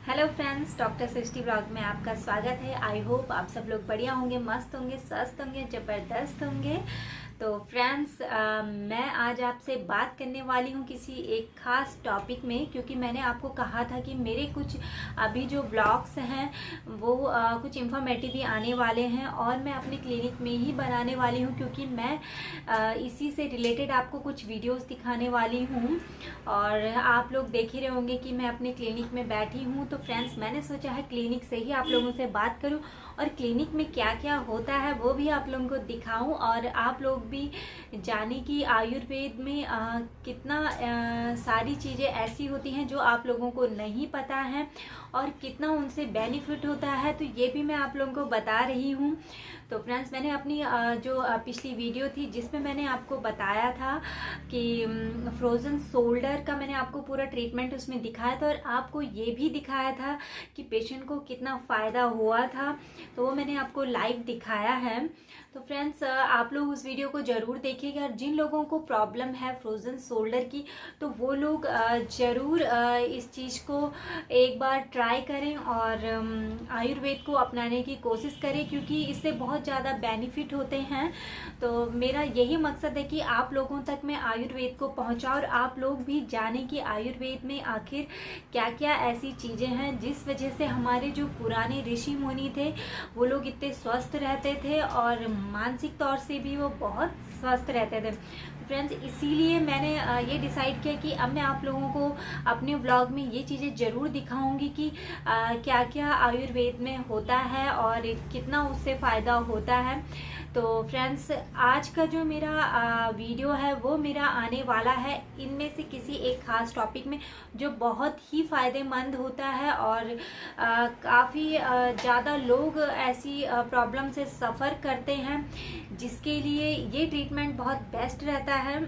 Hello friends, doctor सृष्टि blog में आपका स्वागत है। आई होप आप सब लोग बढ़िया होंगे, मस्त होंगे, स्वस्थ होंगे, ज़बरदस्त होंगे। तो फ्रेंड्स, मैं आज आपसे बात करने वाली हूँ किसी एक ख़ास टॉपिक में, क्योंकि मैंने आपको कहा था कि मेरे कुछ अभी जो ब्लॉग्स हैं वो कुछ इन्फॉर्मेटिव भी आने वाले हैं और मैं अपने क्लिनिक में ही बनाने वाली हूँ, क्योंकि मैं इसी से रिलेटेड आपको कुछ वीडियोस दिखाने वाली हूँ। और आप लोग देख ही रहे होंगे कि मैं अपने क्लिनिक में बैठी हूँ। तो फ्रेंड्स, मैंने सोचा है क्लिनिक से ही आप लोगों से बात करूँ और क्लिनिक में क्या क्या होता है वो भी आप लोगों को दिखाऊं, और आप लोग भी जाने कि आयुर्वेद में कितना सारी चीज़ें ऐसी होती हैं जो आप लोगों को नहीं पता है और कितना उनसे बेनिफिट होता है, तो ये भी मैं आप लोगों को बता रही हूँ। तो फ्रेंड्स, मैंने अपनी जो पिछली वीडियो थी जिसमें मैंने आपको बताया था कि फ्रोज़न शोल्डर का मैंने आपको पूरा ट्रीटमेंट उसमें दिखाया था और आपको ये भी दिखाया था कि पेशेंट को कितना फ़ायदा हुआ था, तो वो मैंने आपको लाइव दिखाया है। तो फ्रेंड्स, आप लोग उस वीडियो को ज़रूर देखिएगा। जिन लोगों को प्रॉब्लम है फ्रोज़न शोल्डर की, तो वो लोग ज़रूर इस चीज़ को एक बार ट्राई करें और आयुर्वेद को अपनाने की कोशिश करें, क्योंकि इससे बहुत ज़्यादा बेनिफिट होते हैं। तो मेरा यही मकसद है कि आप लोगों तक मैं आयुर्वेद को पहुंचाऊं और आप लोग भी जानें कि आयुर्वेद में आखिर क्या क्या ऐसी चीज़ें हैं जिस वजह से हमारे जो पुराने ऋषि मुनि थे वो लोग इतने स्वस्थ रहते थे और मानसिक तौर से भी वो बहुत स्वस्थ रहते थे। फ्रेंड्स, इसीलिए मैंने ये डिसाइड किया कि अब मैं आप लोगों को अपने ब्लॉग में ये चीज़ें ज़रूर दिखाऊंगी कि क्या क्या आयुर्वेद में होता है और कितना उससे फ़ायदा होता है। तो फ्रेंड्स, आज का जो मेरा वीडियो है वो मेरा आने वाला है इनमें से किसी एक ख़ास टॉपिक में जो बहुत ही फ़ायदेमंद होता है और काफ़ी ज़्यादा लोग ऐसी प्रॉब्लम से सफ़र करते हैं जिसके लिए ये ट्रीटमेंट बहुत बेस्ट रहता है।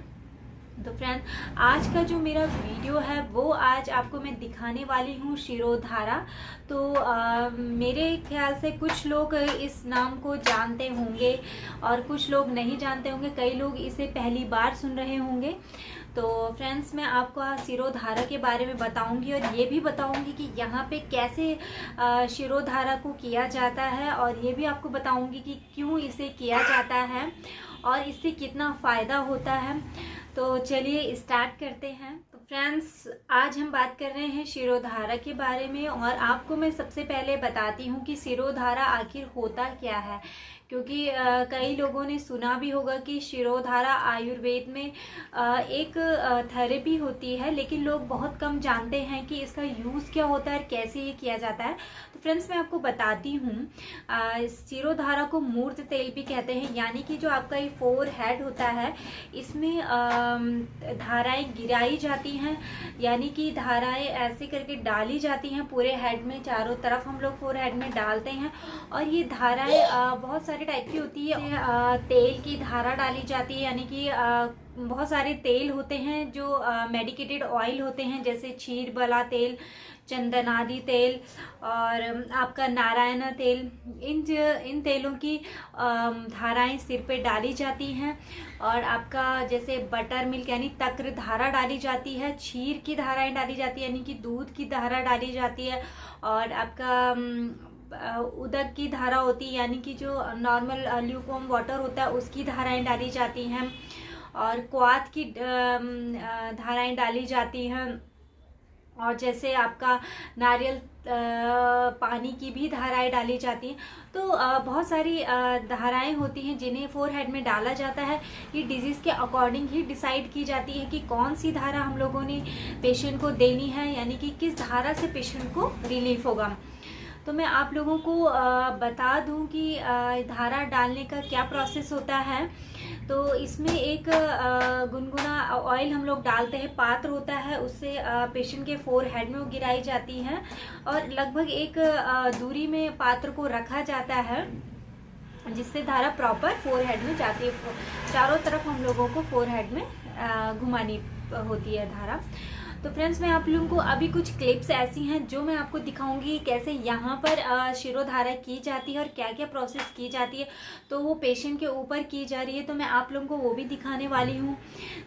तो फ्रेंड, आज का जो मेरा वीडियो है वो आज आपको मैं दिखाने वाली हूँ शिरोधारा। तो मेरे ख्याल से कुछ लोग इस नाम को जानते होंगे और कुछ लोग नहीं जानते होंगे, कई लोग इसे पहली बार सुन रहे होंगे। तो फ्रेंड्स, मैं आपको शिरोधारा के बारे में बताऊंगी और ये भी बताऊंगी कि यहाँ पे कैसे शिरोधारा को किया जाता है, और ये भी आपको बताऊंगी कि क्यों इसे किया जाता है और इससे कितना फ़ायदा होता है। तो चलिए स्टार्ट करते हैं। तो फ्रेंड्स, आज हम बात कर रहे हैं शिरोधारा के बारे में, और आपको मैं सबसे पहले बताती हूँ कि शिरोधारा आखिर होता क्या है, क्योंकि कई लोगों ने सुना भी होगा कि शिरोधारा आयुर्वेद में एक थेरेपी होती है, लेकिन लोग बहुत कम जानते हैं कि इसका यूज़ क्या होता है और कैसे ये किया जाता है। तो फ्रेंड्स, मैं आपको बताती हूँ। शिरोधारा को मूर्त तेल भी कहते हैं, यानी कि जो आपका ये फोर हेड होता है इसमें धाराएं गिराई जाती हैं, यानी कि धाराएं ऐसे करके डाली जाती हैं पूरे हेड में, चारों तरफ हम लोग फोर हेड में डालते हैं। और ये धाराएं बहुत सारे टाइप की होती है। तेल की धारा डाली जाती है, यानी कि बहुत सारे तेल होते हैं जो मेडिकेटेड ऑयल होते हैं, जैसे क्षीर बला तेल, चंदनादि तेल और आपका नारायण तेल। इन तेलों की धाराएं सिर पे डाली जाती हैं। और आपका जैसे बटर मिल्क यानी तक्र धारा डाली जाती है, क्षीर की धाराएं डाली जाती है, यानी कि दूध की धारा डाली जाती है। और आपका उदक की धारा होती है, यानी कि जो नॉर्मल ल्यूकवार्म वाटर होता है उसकी धाराएं डाली जाती हैं। और क्वाथ की धाराएं डाली जाती हैं। और जैसे आपका नारियल पानी की भी धाराएं डाली जाती हैं। तो बहुत सारी धाराएं होती हैं जिन्हें फोर हेड में डाला जाता है। ये डिजीज़ के अकॉर्डिंग ही डिसाइड की जाती है कि कौन सी धारा हम लोगों ने पेशेंट को देनी है, यानी कि किस धारा से पेशेंट को रिलीफ होगा। तो मैं आप लोगों को बता दूं कि धारा डालने का क्या प्रोसेस होता है। तो इसमें एक गुनगुना ऑयल हम लोग डालते हैं, पात्र होता है, उससे पेशेंट के फोर हेड में वो गिराई जाती है और लगभग एक दूरी में पात्र को रखा जाता है, जिससे धारा प्रॉपर फोर हेड में जाती है। चारों तरफ हम लोगों को फोर हेड में घुमानी होती है धारा। तो फ्रेंड्स मैं आप लोगों को अभी कुछ क्लिप्स ऐसी हैं जो मैं आपको दिखाऊंगी कैसे यहाँ पर शिरोधारा की जाती है और क्या क्या प्रोसेस की जाती है। तो वो पेशेंट के ऊपर की जा रही है, तो मैं आप लोगों को वो भी दिखाने वाली हूँ।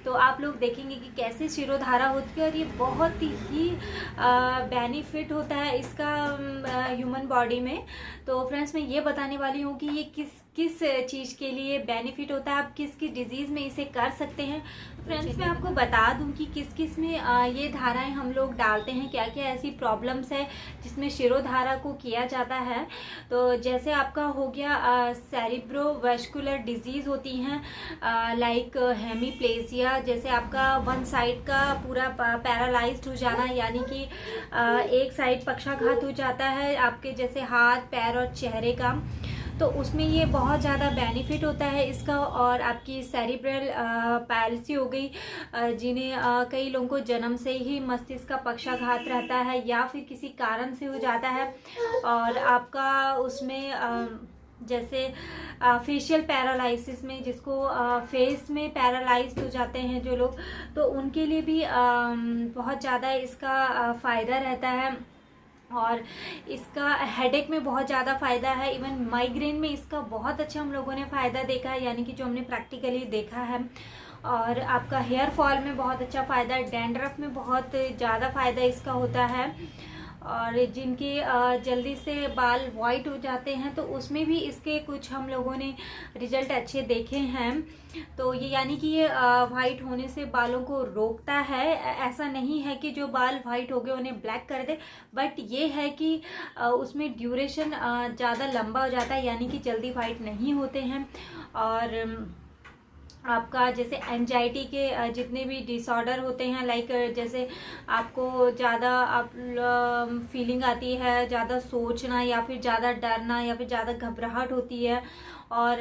तो आप लोग देखेंगे कि कैसे शिरोधारा होती है और ये बहुत ही बेनिफिट होता है इसका ह्यूमन बॉडी में। तो फ्रेंड्स मैं ये बताने वाली हूँ कि ये किस किस चीज़ के लिए बेनिफिट होता है, आप किस किस डिजीज़ में इसे कर सकते हैं। फ्रेंड्स मैं आपको बता दूं कि किस किस में ये धाराएं हम लोग डालते हैं, क्या क्या ऐसी प्रॉब्लम्स है जिसमें शिरोधारा को किया जाता है। तो जैसे आपका हो गया सेरिब्रोवैस्कुलर डिजीज़ होती हैं लाइक हेमीप्लेजिया, जैसे आपका वन साइड का पूरा पैरालाइज्ड हो जाना, यानी कि एक साइड पक्षाघात हो जाता है आपके जैसे हाथ पैर और चेहरे का। तो उसमें ये बहुत ज़्यादा बेनिफिट होता है इसका। और आपकी सेरिब्रल पैल्सी हो गई, जिन्हें कई लोगों को जन्म से ही मस्तिष्क का पक्षाघात रहता है या फिर किसी कारण से हो जाता है। और आपका उसमें जैसे फेशियल पैरालाइसिस में, जिसको फेस में पैरालाइज्ड हो जाते हैं जो लोग, तो उनके लिए भी बहुत ज़्यादा इसका फ़ायदा रहता है। और इसका हेडेक में बहुत ज़्यादा फ़ायदा है, इवन माइग्रेन में इसका बहुत अच्छा हम लोगों ने फ़ायदा देखा है, यानी कि जो हमने प्रैक्टिकली देखा है। और आपका हेयर फॉल में बहुत अच्छा फ़ायदा है, डैंड्रफ में बहुत ज़्यादा फ़ायदा इसका होता है। और जिनके जल्दी से बाल वाइट हो जाते हैं तो उसमें भी इसके कुछ हम लोगों ने रिजल्ट अच्छे देखे हैं। तो ये यानी कि ये वाइट होने से बालों को रोकता है। ऐसा नहीं है कि जो बाल वाइट हो गए उन्हें ब्लैक कर दे, बट ये है कि उसमें ड्यूरेशन ज़्यादा लंबा हो जाता है, यानी कि जल्दी वाइट नहीं होते हैं। और आपका जैसे एंजाइटी के जितने भी डिसऑर्डर होते हैं, लाइक जैसे आपको ज़्यादा आप फीलिंग आती है, ज़्यादा सोचना या फिर ज़्यादा डरना या फिर ज़्यादा घबराहट होती है, और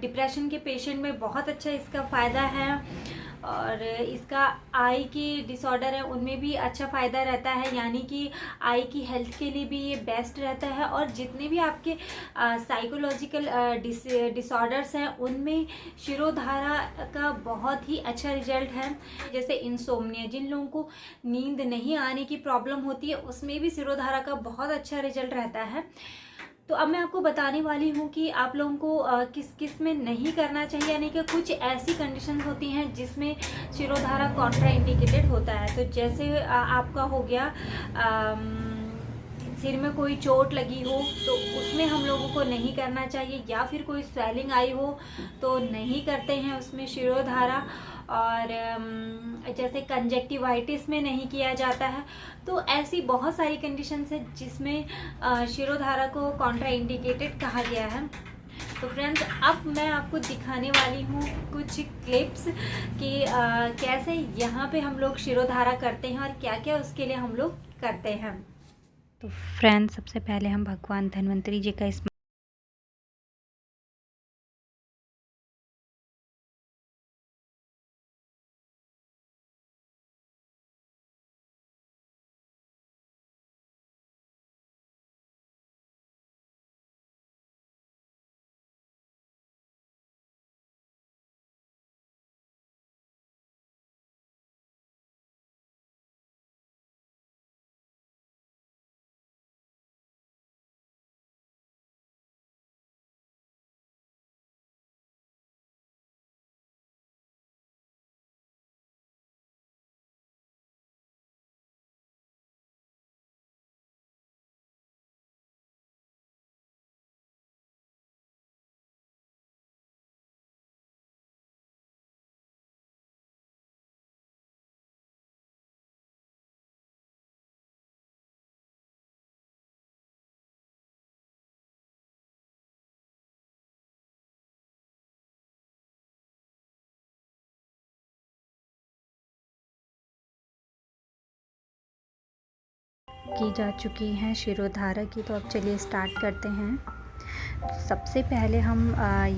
डिप्रेशन के पेशेंट में बहुत अच्छा इसका फ़ायदा है। और इसका आई की डिसऑर्डर है उनमें भी अच्छा फ़ायदा रहता है, यानी कि आई की हेल्थ के लिए भी ये बेस्ट रहता है। और जितने भी आपके साइकोलॉजिकल डिसऑर्डर्स हैं उनमें शिरोधारा का बहुत ही अच्छा रिजल्ट है। जैसे इंसोम्निया, जिन लोगों को नींद नहीं आने की प्रॉब्लम होती है उसमें भी शिरोधारा का बहुत अच्छा रिजल्ट रहता है। तो अब मैं आपको बताने वाली हूँ कि आप लोगों को किस किस में नहीं करना चाहिए, यानी कि कुछ ऐसी कंडीशंस होती हैं जिसमें शिरोधारा कॉन्ट्रा इंडिकेटेड होता है। तो जैसे आपका हो गया सिर में कोई चोट लगी हो तो उसमें हम लोगों को नहीं करना चाहिए, या फिर कोई स्वेलिंग आई हो तो नहीं करते हैं उसमें शिरोधारा। और जैसे कंजक्टिवाइटिस में नहीं किया जाता है। तो ऐसी बहुत सारी कंडीशंस है जिसमें शिरोधारा को कॉन्ट्रा इंडिकेटेड कहा गया है। तो फ्रेंड्स अब मैं आपको दिखाने वाली हूँ कुछ क्लिप्स कि कैसे यहाँ पे हम लोग शिरोधारा करते हैं और क्या क्या उसके लिए हम लोग करते हैं। तो फ्रेंड्स सबसे पहले हम भगवान धन्वंतरी जी का की जा चुकी हैं शिरोधारा की। तो अब चलिए स्टार्ट करते हैं। सबसे पहले हम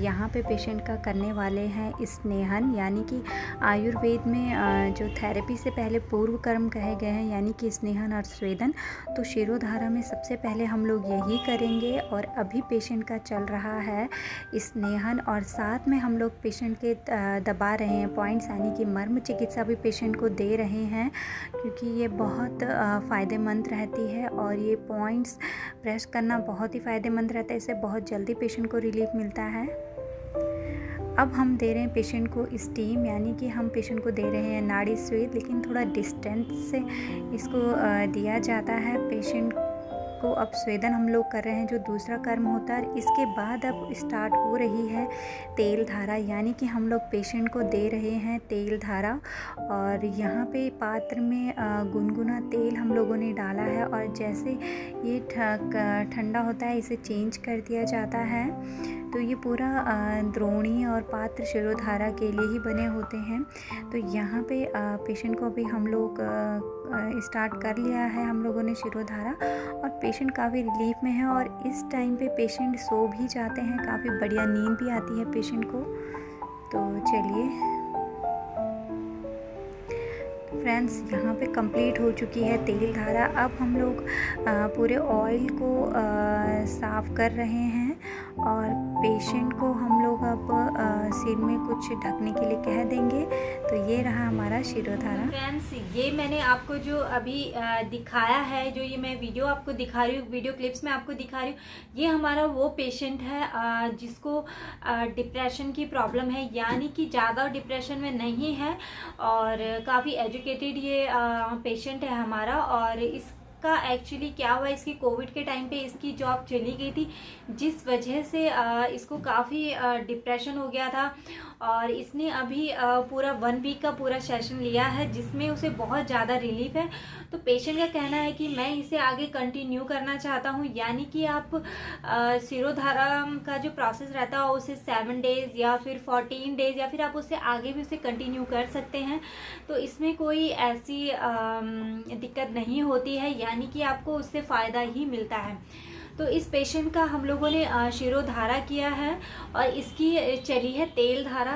यहाँ पे पेशेंट का करने वाले हैं स्नेहन, यानी कि आयुर्वेद में जो थेरेपी से पहले पूर्व कर्म कहे गए हैं, यानी कि स्नेहन और स्वेदन। तो शिरोधारा में सबसे पहले हम लोग यही करेंगे। और अभी पेशेंट का चल रहा है स्नेहन, और साथ में हम लोग पेशेंट के दबा रहे हैं पॉइंट्स, यानी कि मर्म चिकित्सा भी पेशेंट को दे रहे हैं, क्योंकि ये बहुत फ़ायदेमंद रहती है। और ये पॉइंट्स प्रेस करना बहुत ही फ़ायदेमंद रहता है, इससे बहुत जल्दी पेशेंट को रिलीफ मिलता है। अब हम दे रहे हैं पेशेंट को स्टीम, यानी कि हम पेशेंट को दे रहे हैं नाड़ी स्वेद, लेकिन थोड़ा डिस्टेंस से इसको दिया जाता है पेशेंट को। अब स्वेदन हम लोग कर रहे हैं, जो दूसरा कर्म होता है। इसके बाद अब स्टार्ट हो रही है तेल धारा, यानी कि हम लोग पेशेंट को दे रहे हैं तेल धारा। और यहाँ पे पात्र में गुनगुना तेल हम लोगों ने डाला है, और जैसे ये ठंडा होता है इसे चेंज कर दिया जाता है। तो ये पूरा द्रोणी और पात्र शिरोधारा के लिए ही बने होते हैं। तो यहाँ पे पेशेंट को अभी हम लोग स्टार्ट कर लिया है हम लोगों ने शिरोधारा, और पेशेंट काफ़ी रिलीफ में है। और इस टाइम पे पेशेंट सो भी जाते हैं, काफ़ी बढ़िया नींद भी आती है पेशेंट को। तो चलिए फ्रेंड्स, यहाँ पे कंप्लीट हो चुकी है तेल धारा। अब हम लोग पूरे ऑयल को साफ़ कर रहे हैं, और पेशेंट को हम लोग अब सिर में कुछ ढकने के लिए कह देंगे। तो ये रहा हमारा शिरोधारा। फ्रेंड्स, ये मैंने आपको जो अभी दिखाया है, जो ये मैं वीडियो आपको दिखा रही हूँ, वीडियो क्लिप्स में आपको दिखा रही हूँ, ये हमारा वो पेशेंट है जिसको डिप्रेशन की प्रॉब्लम है, यानी कि ज़्यादा डिप्रेशन में नहीं है, और काफ़ी एजुकेटेड ये पेशेंट है हमारा। और इसका एक्चुअली क्या हुआ, इसकी कोविड के टाइम पे इसकी जॉब चली गई थी, जिस वजह से इसको काफ़ी डिप्रेशन हो गया था। और इसने अभी पूरा 1 वीक का पूरा सेशन लिया है, जिसमें उसे बहुत ज़्यादा रिलीफ है। तो पेशेंट का कहना है कि मैं इसे आगे कंटिन्यू करना चाहता हूँ, यानी कि आप शिरोधारा का जो प्रोसेस रहता है उसे 7 डेज़ या फिर 14 डेज़ या फिर आप उससे आगे भी उसे कंटिन्यू कर सकते हैं। तो इसमें कोई ऐसी दिक्कत नहीं होती है, यानी कि आपको उससे फ़ायदा ही मिलता है। तो इस पेशेंट का हम लोगों ने शिरोधारा किया है, और इसकी चली है तेल धारा,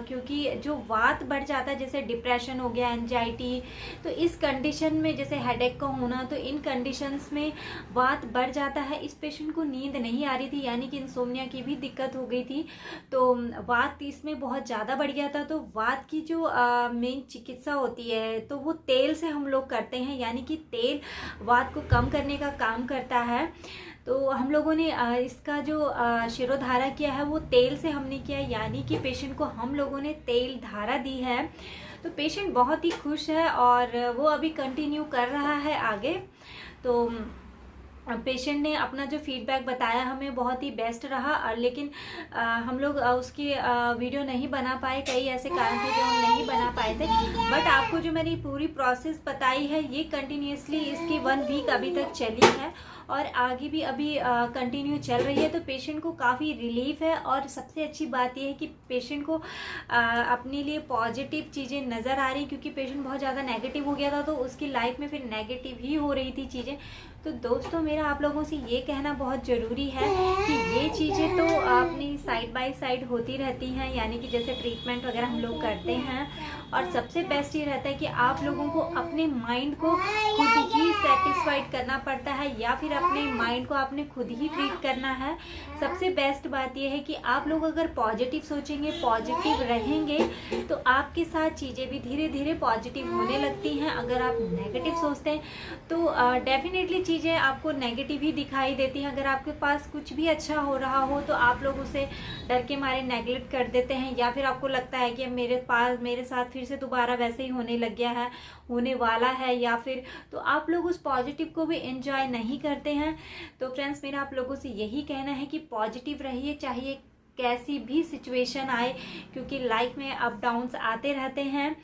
क्योंकि जो वात बढ़ जाता है, जैसे डिप्रेशन हो गया, एंजाइटी, तो इस कंडीशन में जैसे हेडेक का होना, तो इन कंडीशंस में वात बढ़ जाता है। इस पेशेंट को नींद नहीं आ रही थी, यानी कि इंसोम्निया की भी दिक्कत हो गई थी। तो वात इसमें बहुत ज़्यादा बढ़ गया था। तो वात की जो मेन चिकित्सा होती है, तो वो तेल से हम लोग करते हैं, यानी कि तेल वात को कम करने का काम करता है। तो हम लोगों ने इसका जो शिरोधारा किया है वो तेल से हमने किया, यानी कि पेशेंट को हम लोगों ने तेल धारा दी है। तो पेशेंट बहुत ही खुश है, और वो अभी कंटिन्यू कर रहा है आगे। तो पेशेंट ने अपना जो फीडबैक बताया हमें बहुत ही बेस्ट रहा, लेकिन हम लोग उसकी वीडियो नहीं बना पाए, कई ऐसे कारण थे जो हम नहीं बना पाए थे। बट आपको जो मैंने पूरी प्रोसेस बताई है, ये कंटिन्यूसली इसकी 1 वीक अभी तक चली है, और आगे भी अभी कंटिन्यू चल रही है। तो पेशेंट को काफ़ी रिलीफ है, और सबसे अच्छी बात यह है कि पेशेंट को अपने लिए पॉजिटिव चीज़ें नज़र आ रही, क्योंकि पेशेंट बहुत ज़्यादा नेगेटिव हो गया था, तो उसकी लाइफ में फिर नेगेटिव ही हो रही थी चीज़ें। तो दोस्तों, मेरा आप लोगों से ये कहना बहुत ज़रूरी है कि ये चीज़ें तो अपनी साइड बाय साइड होती रहती हैं, यानी कि जैसे ट्रीटमेंट वगैरह हम लोग करते हैं। और सबसे बेस्ट ये रहता है कि आप लोगों को अपने माइंड को खुद ही सेटिस्फाइड करना पड़ता है, या फिर अपने माइंड को आपने खुद ही ट्रीट करना है। सबसे बेस्ट बात यह है कि आप लोग अगर पॉजिटिव सोचेंगे, पॉजिटिव रहेंगे, तो आपके साथ चीज़ें भी धीरे धीरे पॉजिटिव होने लगती हैं। अगर आप नेगेटिव सोचते हैं तो डेफिनेटली चीज़ें आपको नेगेटिव ही दिखाई देती हैं। अगर आपके पास कुछ भी अच्छा हो रहा हो तो आप लोग उसे डर के मारे नेगलेक्ट कर देते हैं, या फिर आपको लगता है कि मेरे साथ फिर से दोबारा वैसे ही होने लग गया है, होने वाला है, या फिर तो आप लोग उस पॉजिटिव को भी एंजॉय नहीं करते हैं। तो फ्रेंड्स, मेरा आप लोगों से यही कहना है कि पॉजिटिव रहिए, चाहिए कैसी भी सिचुएशन आए, क्योंकि लाइफ में अप डाउन्स आते रहते हैं।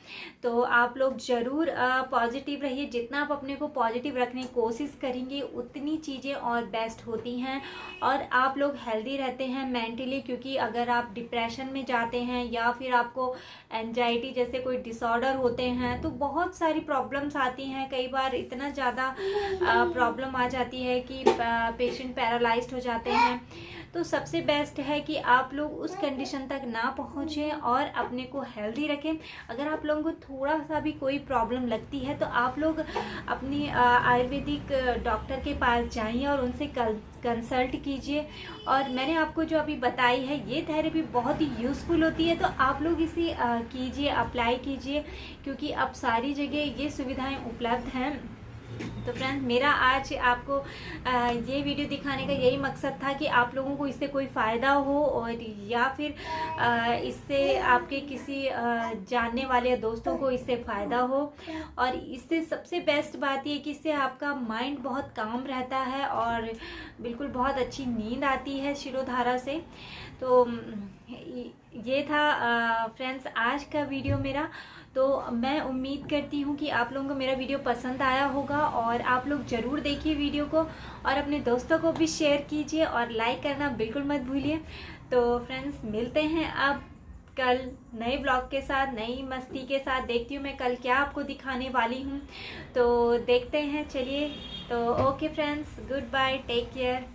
तो आप लोग ज़रूर पॉजिटिव रहिए। जितना आप अपने को पॉजिटिव रखने की कोशिश करेंगे, उतनी चीज़ें और बेस्ट होती हैं, और आप लोग हेल्दी रहते हैं मेंटली। क्योंकि अगर आप डिप्रेशन में जाते हैं, या फिर आपको एंजाइटी जैसे कोई डिसऑर्डर होते हैं, तो बहुत सारी प्रॉब्लम्स आती हैं। कई बार इतना ज़्यादा प्रॉब्लम आ जाती है कि पेशेंट पैरालाइज्ड हो जाते हैं। तो सबसे बेस्ट है कि आप लोग उस कंडीशन तक ना पहुँचें और अपने को हेल्दी रखें। अगर आप लोगों को थोड़ा सा भी कोई प्रॉब्लम लगती है तो आप लोग अपनी आयुर्वेदिक डॉक्टर के पास जाइए और उनसे कंसल्ट कीजिए। और मैंने आपको जो अभी बताई है ये थेरेपी बहुत ही यूज़फुल होती है, तो आप लोग इसे कीजिए, अप्लाई कीजिए, क्योंकि अब सारी जगह ये सुविधाएं उपलब्ध हैं। तो फ्रेंड्स, मेरा आज आपको ये वीडियो दिखाने का यही मकसद था कि आप लोगों को इससे कोई फ़ायदा हो, और या फिर इससे आपके किसी जानने वाले दोस्तों को इससे फ़ायदा हो। और इससे सबसे बेस्ट बात ये कि इससे आपका माइंड बहुत काम रहता है और बिल्कुल बहुत अच्छी नींद आती है शिरोधारा से। तो ये था फ्रेंड्स आज का वीडियो मेरा। तो मैं उम्मीद करती हूँ कि आप लोगों को मेरा वीडियो पसंद आया होगा, और आप लोग ज़रूर देखिए वीडियो को और अपने दोस्तों को भी शेयर कीजिए और लाइक करना बिल्कुल मत भूलिए। तो फ्रेंड्स, मिलते हैं अब कल नए ब्लॉग के साथ, नई मस्ती के साथ। देखती हूँ मैं कल क्या आपको दिखाने वाली हूँ, तो देखते हैं। चलिए, तो okay friends, good bye, take care.